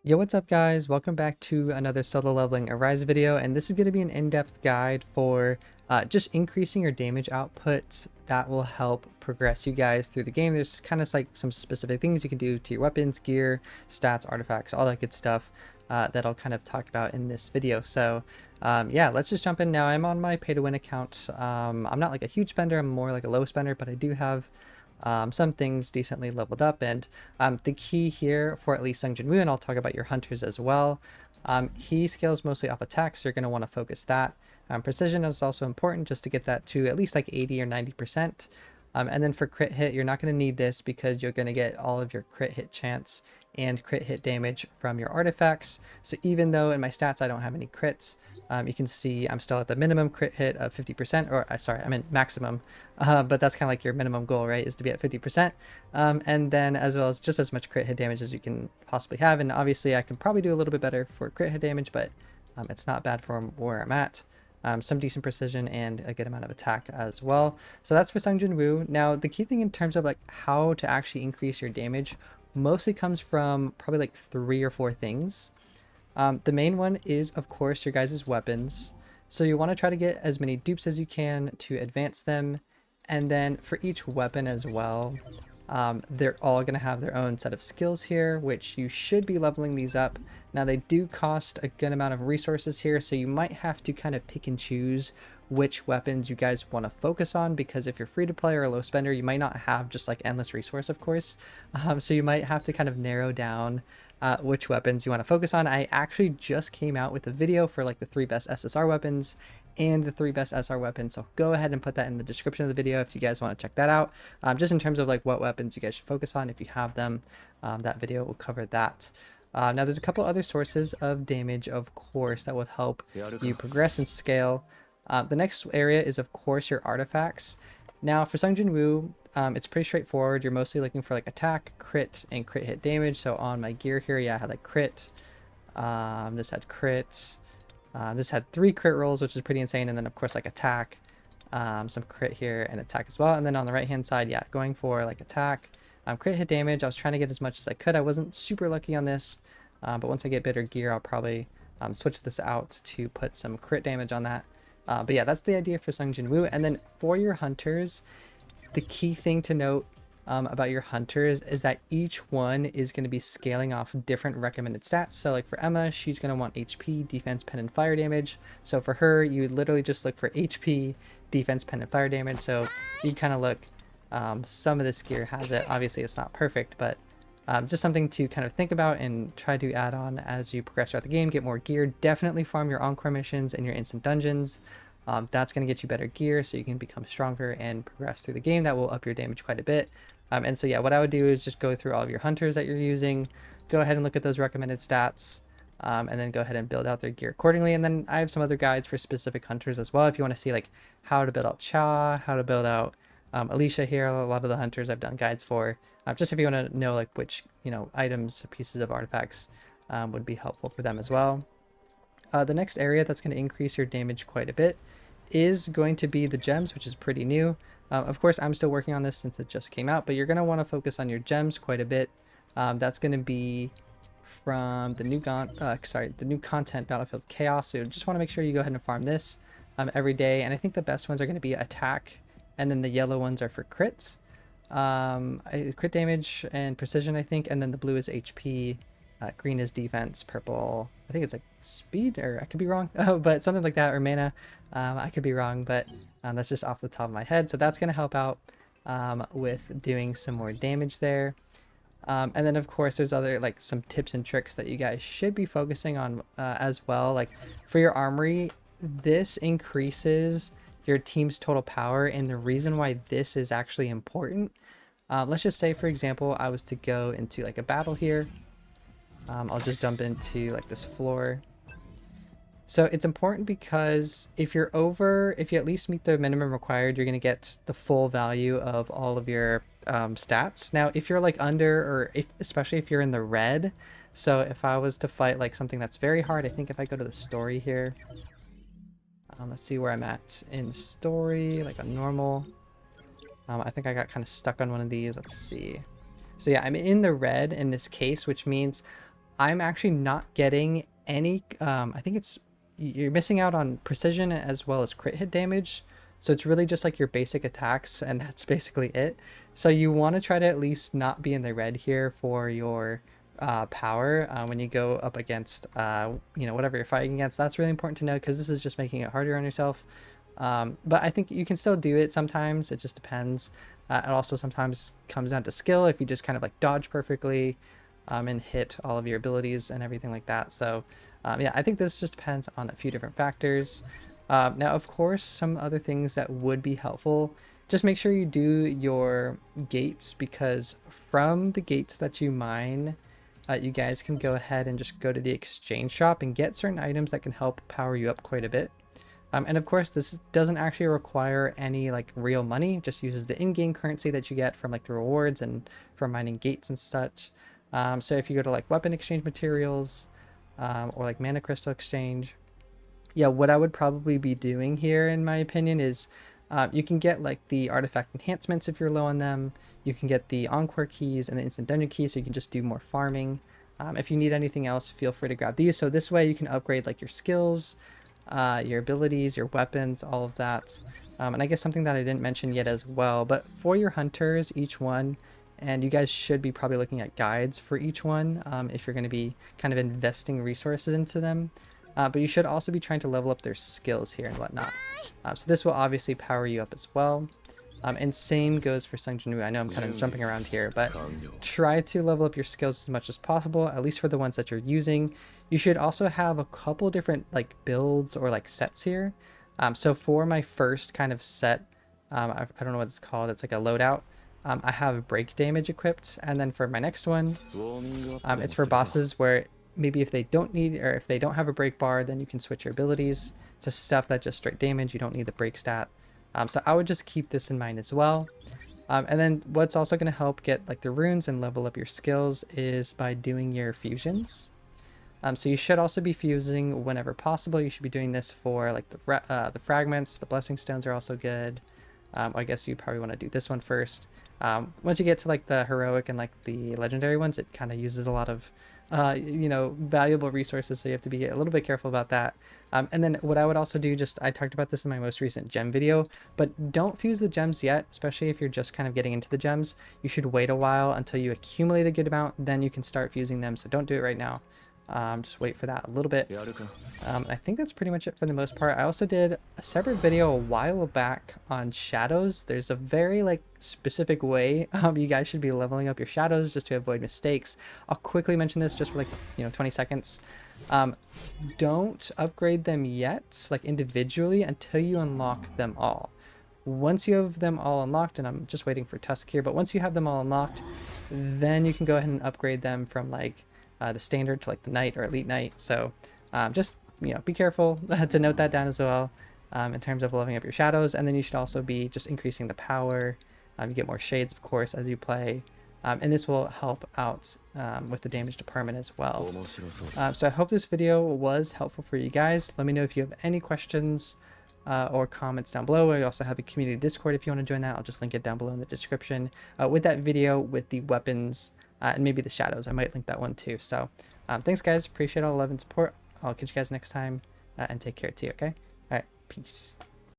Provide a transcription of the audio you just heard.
Yo, what's up guys? Welcome back to another solo leveling Arise video, and this is going to be an in-depth guide for just increasing your damage output that will help progress you guys through the game. There's kind of like some specific things you can do to your weapons, gear, stats, artifacts, all that good stuff that I'll kind of talk about in this video. So yeah, let's just jump in now. I'm on my pay-to-win account. I'm not like a huge spender, I'm more like a low spender, but I do have some things decently leveled up, and the key here for at least Sung Jin Woo, and I'll talk about your hunters as well, he scales mostly off attack, so you're going to want to focus that. Precision is also important just to get that to at least like 80 or 90%. And then for crit hit, you're not going to need this because you're going to get all of your crit hit chance and crit hit damage from your artifacts. So even though in my stats I don't have any crits, you can see I'm still at the minimum crit hit of 50%, or sorry, I meant maximum, but that's kind of like your minimum goal, right, is to be at 50%. And then as well as just as much crit hit damage as you can possibly have. And obviously I can probably do a little bit better for crit hit damage, but it's not bad for where I'm at. Some decent precision and a good amount of attack as well. So that's for Sung Jin Woo. Now the key thing in terms of like how to actually increase your damage mostly comes from probably like 3 or 4 things. The main one is of course your guys' weapons. So you want to try to get as many dupes as you can to advance them, and then for each weapon as well, they're all going to have their own set of skills here, which you should be leveling these up. Now they do cost a good amount of resources here, so you might have to kind of pick and choose which weapons you guys want to focus on, because if you're free to play or a low spender, you might not have just like endless resource, of course. So you might have to kind of narrow down which weapons you want to focus on. I actually just came out with a video for like the 3 best SSR weapons and the 3 best SR weapons, so go ahead and put that in the description of the video if you guys want to check that out, just in terms of like what weapons you guys should focus on if you have them. That video will cover that. Now there's a couple other sources of damage, of course, that would help you progress and scale. The next area is of course your artifacts. Now for Sung Jin Woo, it's pretty straightforward. You're mostly looking for like attack, crit, and crit hit damage. So on my gear here, yeah, I had like crit, this had crit, this had 3 crit rolls, which is pretty insane, and then of course like attack, some crit here and attack as well. And then on the right hand side, yeah, going for like attack, crit hit damage. I was trying to get as much as I could. I wasn't super lucky on this, but once I get better gear, I'll probably switch this out to put some crit damage on that. But yeah, that's the idea for Sung Jin Woo. And then for your hunters, the key thing to note about your hunters is that each one is going to be scaling off different recommended stats. So like for Emma, she's going to want HP, defense, pen, and fire damage. So for her, you would literally just look for HP, defense, pen, and fire damage. So you kind of look, some of this gear has it. Obviously it's not perfect, but just something to kind of think about and try to add on as you progress throughout the game. Get more gear. Definitely farm your encore missions and your instant dungeons. That's going to get you better gear so you can become stronger and progress through the game. That will up your damage quite a bit. And so yeah, what I would do is just go through all of your hunters that you're using, go ahead and look at those recommended stats, and then go ahead and build out their gear accordingly. And then I have some other guides for specific hunters as well if you want to see like how to build out Cha, how to build out Alicia here. A lot of the hunters I've done guides for, just if you want to know like which, you know, items, pieces of artifacts would be helpful for them as well. The next area that's going to increase your damage quite a bit is going to be the gems, which is pretty new. Of course, I'm still working on this since it just came out, but you're going to want to focus on your gems quite a bit. That's going to be from the new the new content, Battlefield Chaos. So just want to make sure you go ahead and farm this every day. And I think the best ones are going to be attack, and then the yellow ones are for crits, crit damage and precision, I think, and then the blue is HP. Green is defense, purple, I think it's like speed, or I could be wrong, but something like that, or mana. I could be wrong, but that's just off the top of my head. So that's going to help out with doing some more damage there. And then of course there's other like some tips and tricks that you guys should be focusing on as well. Like for your armory, this increases your team's total power, and the reason why this is actually important, let's just say for example I was to go into like a battle here. I'll just jump into like this floor. So it's important because if you at least meet the minimum required, you're going to get the full value of all of your stats. Now, if you're like under, or especially if you're in the red, so if I was to fight like something that's very hard, I think if I go to the story here, let's see where I'm at in story, like a normal. I think I got kind of stuck on one of these. Let's see. So yeah, I'm in the red in this case, which means I'm actually not getting any, I think you're missing out on precision as well as crit hit damage. So it's really just like your basic attacks, and that's basically it. So you want to try to at least not be in the red here for your power when you go up against, whatever you're fighting against. That's really important to know because this is just making it harder on yourself. But I think you can still do it sometimes. It just depends. It also sometimes comes down to skill if you just kind of like dodge perfectly and hit all of your abilities and everything like that. So yeah, I think this just depends on a few different factors. Now, of course, some other things that would be helpful, just make sure you do your gates, because from the gates that you mine, you guys can go ahead and just go to the exchange shop and get certain items that can help power you up quite a bit. And of course, this doesn't actually require any like real money, just uses the in-game currency that you get from like the rewards and from mining gates and such. So if you go to like weapon exchange materials or like mana crystal exchange, yeah, what I would probably be doing here, in my opinion, is you can get like the artifact enhancements if you're low on them. You can get the encore keys and the instant dungeon keys, so you can just do more farming. If you need anything else, feel free to grab these. So this way you can upgrade like your skills, your abilities, your weapons, all of that. And I guess something that I didn't mention yet as well, but for your hunters, each one, and you guys should be probably looking at guides for each one if you're going to be kind of investing resources into them. But you should also be trying to level up their skills here and whatnot. So this will obviously power you up as well. And same goes for Sung Jinwoo. I know I'm kind of jumping around here, but try to level up your skills as much as possible, at least for the ones that you're using. You should also have a couple different like builds or like sets here. So for my first kind of set, I don't know what it's called. It's like a loadout. I have break damage equipped, and then for my next one, it's for bosses where maybe if they don't need, or if they don't have a break bar, then you can switch your abilities to stuff that just straight damage. You don't need the break stat. So I would just keep this in mind as well. And then what's also going to help get like the runes and level up your skills is by doing your fusions. So you should also be fusing whenever possible. You should be doing this for like the fragments. The blessing stones are also good. I guess you probably want to do this one first. Once you get to like the heroic and like the legendary ones, it kind of uses a lot of valuable resources, so you have to be a little bit careful about that. And then what I would also do, I talked about this in my most recent gem video, but don't fuse the gems yet, especially if you're just kind of getting into the gems. You should wait a while until you accumulate a good amount, then you can start fusing them. So don't do it right now. Just wait for that a little bit. I think that's pretty much it for the most part. I also did a separate video a while back on shadows. There's a very like specific way you guys should be leveling up your shadows just to avoid mistakes. I'll quickly mention this just for like 20 seconds. Don't upgrade them yet, like individually, until you unlock them all. Once you have them all unlocked, and I'm just waiting for Tusk here, but once you have them all unlocked, then you can go ahead and upgrade them from like the standard to like the knight or elite knight. So just be careful to note that down as well in terms of leveling up your shadows. And then you should also be just increasing the power. You get more shades, of course, as you play, and this will help out with the damage department as well. So I hope this video was helpful for you guys. Let me know if you have any questions or comments down below. I also have a community Discord if you want to join that. I'll just link it down below in the description with that video with the weapons and maybe the shadows. I might link that one too. So thanks guys, appreciate all the love and support. I'll catch you guys next time and take care too, okay? All right, peace.